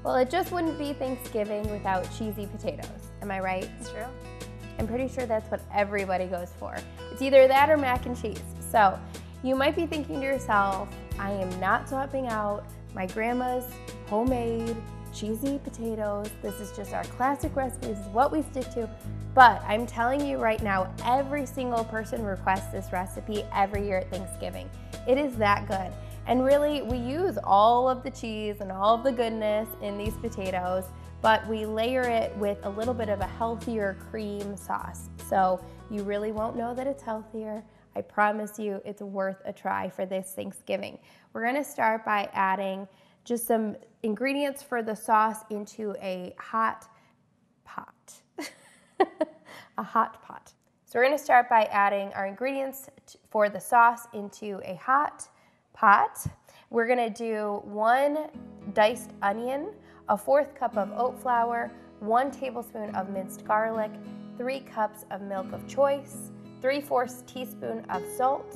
Well, it just wouldn't be Thanksgiving without cheesy potatoes. Am I right? It's true. I'm pretty sure that's what everybody goes for. It's either that or mac and cheese. So you might be thinking to yourself, I am not swapping out my grandma's homemade cheesy potatoes. This is just our classic recipe. This is what we stick to. But I'm telling you right now, every single person requests this recipe every year at Thanksgiving. It is that good. And really, we use all of the cheese and all of the goodness in these potatoes, but we layer it with a little bit of a healthier cream sauce. So you really won't know that it's healthier. I promise you it's worth a try for this Thanksgiving. We're gonna start by adding just some ingredients for the sauce into a hot pot. A hot pot. So we're gonna start by adding our ingredients for the sauce into a hot pot. We're gonna do 1 diced onion, a 1/4 cup of oat flour, 1 tablespoon of minced garlic, 3 cups of milk of choice, 3/4 teaspoon of salt,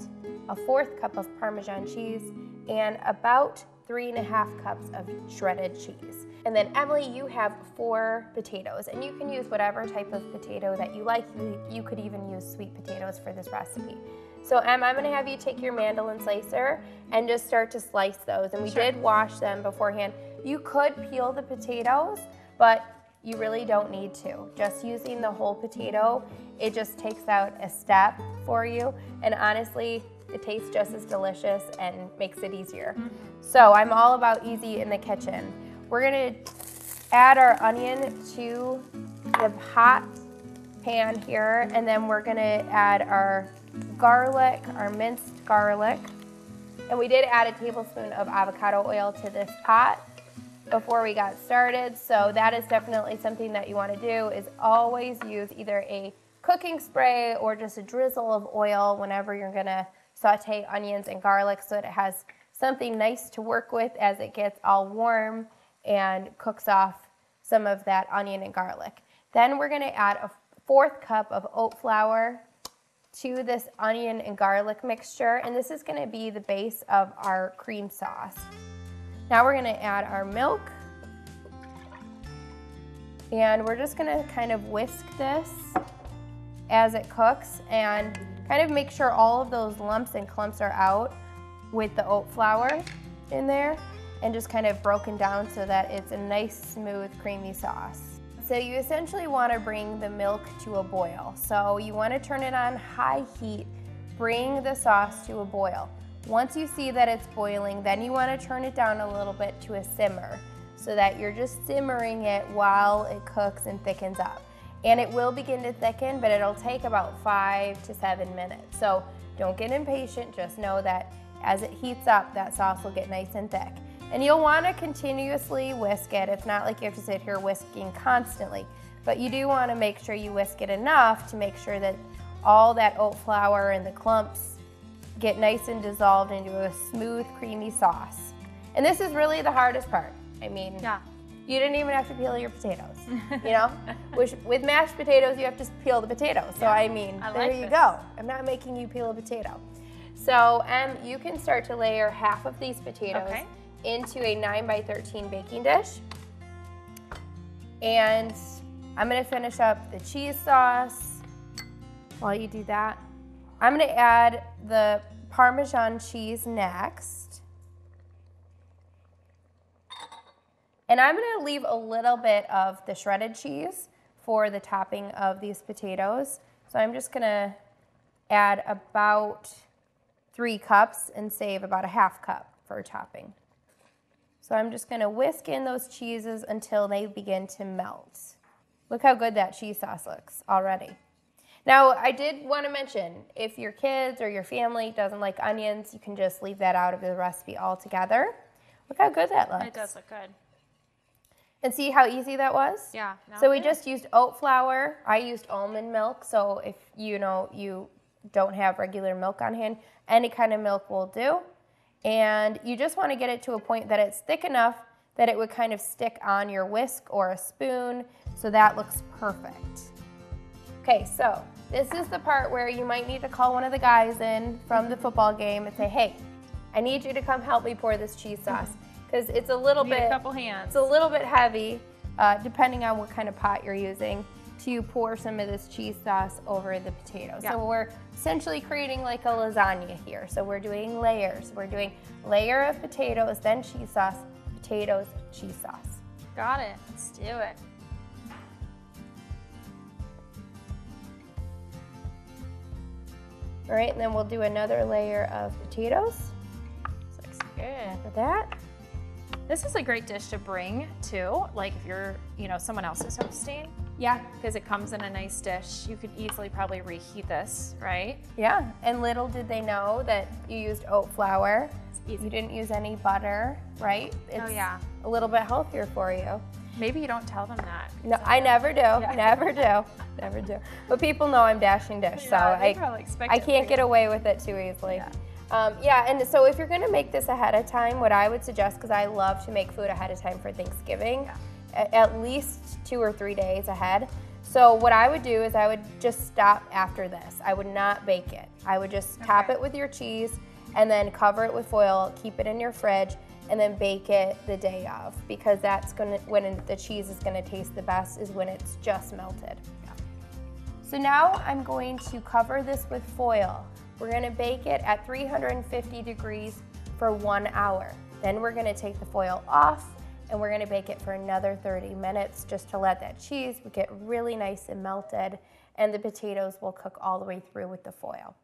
a 1/4 cup of Parmesan cheese, and about 3.5 cups of shredded cheese. And then Emily, you have 4 potatoes, and you can use whatever type of potato that you like. You could even use sweet potatoes for this recipe. So Em, I'm gonna have you take your mandolin slicer and just start to slice those. And we did wash them beforehand. You could peel the potatoes, but you really don't need to. Just using the whole potato, it just takes out a step for you. And honestly, it tastes just as delicious and makes it easier. So I'm all about easy in the kitchen. We're gonna add our onion to the hot pan here, and then we're gonna add our garlic, our minced garlic. And we did add a tablespoon of avocado oil to this pot before we got started. So that is definitely something that you wanna do, is always use either a cooking spray or just a drizzle of oil whenever you're gonna saute onions and garlic, so that it has something nice to work with as it gets all warm and cooks off some of that onion and garlic. Then we're gonna add a 1/4 cup of oat flour to this onion and garlic mixture, and this is gonna be the base of our cream sauce. Now we're gonna add our milk, and we're just gonna kind of whisk this as it cooks and kind of make sure all of those lumps and clumps are out with the oat flour in there, and just kind of broken down so that it's a nice, smooth, creamy sauce. So you essentially want to bring the milk to a boil. So you want to turn it on high heat, bring the sauce to a boil. Once you see that it's boiling, then you want to turn it down a little bit to a simmer, so that you're just simmering it while it cooks and thickens up. And it will begin to thicken, but it'll take about 5 to 7 minutes. So don't get impatient, just know that as it heats up, that sauce will get nice and thick. And you'll want to continuously whisk it. It's not like you have to sit here whisking constantly, but you do want to make sure you whisk it enough to make sure that all that oat flour and the clumps get nice and dissolved into a smooth, creamy sauce. And this is really the hardest part. I mean, you didn't even have to peel your potatoes, you know? With mashed potatoes, you have to peel the potatoes. So I mean, there you go. I'm not making you peel a potato. So you can start to layer half of these potatoes into a 9x13 baking dish. And I'm gonna finish up the cheese sauce. While you do that, I'm gonna add the Parmesan cheese next. And I'm gonna leave a little bit of the shredded cheese for the topping of these potatoes. So I'm just gonna add about 3 cups and save about a 1/2 cup for topping. So I'm just gonna whisk in those cheeses until they begin to melt. Look how good that cheese sauce looks already. Now, I did wanna mention, if your kids or your family doesn't like onions, you can just leave that out of the recipe altogether. Look how good that looks. It does look good. And see how easy that was? Yeah. So we just used oat flour. I used almond milk, so if you don't have regular milk on hand, any kind of milk will do. And you just want to get it to a point that it's thick enough that it would kind of stick on your whisk or a spoon, so that looks perfect. Okay, so this is the part where you might need to call one of the guys in from the football game and say, hey, I need you to come help me pour this cheese sauce. because it's a little Need bit, a couple hands. it's a little bit heavy, depending on what kind of pot you're using, to pour some of this cheese sauce over the potatoes. Yeah. So we're essentially creating like a lasagna here. So we're doing layers. We're doing layer of potatoes, then cheese sauce, potatoes, cheese sauce. Got it. Let's do it. All right, and then we'll do another layer of potatoes. This looks good. For that. This is a great dish to bring too, like if you're, someone else is hosting, Yeah. because it comes in a nice dish. You could easily probably reheat this, right? Yeah, and little did they know that you used oat flour. Easy. You didn't use any butter, right? It's yeah. a little bit healthier for you. Maybe you don't tell them that. No, I never do, never do, never do. But people know I'm dashing dish, so they probably expect I it can't for get you. away with it too easily. Yeah. Yeah, and so if you're gonna make this ahead of time, what I would suggest, because I love to make food ahead of time for Thanksgiving, at least 2 or 3 days ahead. So what I would do is I would just stop after this. I would not bake it. I would just top it with your cheese and then cover it with foil, keep it in your fridge, and then bake it the day of, because that's when the cheese is gonna taste the best is when it's just melted. So now I'm going to cover this with foil. We're gonna bake it at 350 degrees for 1 hour. Then we're gonna take the foil off and we're gonna bake it for another 30 minutes just to let that cheese get really nice and melted, and the potatoes will cook all the way through with the foil.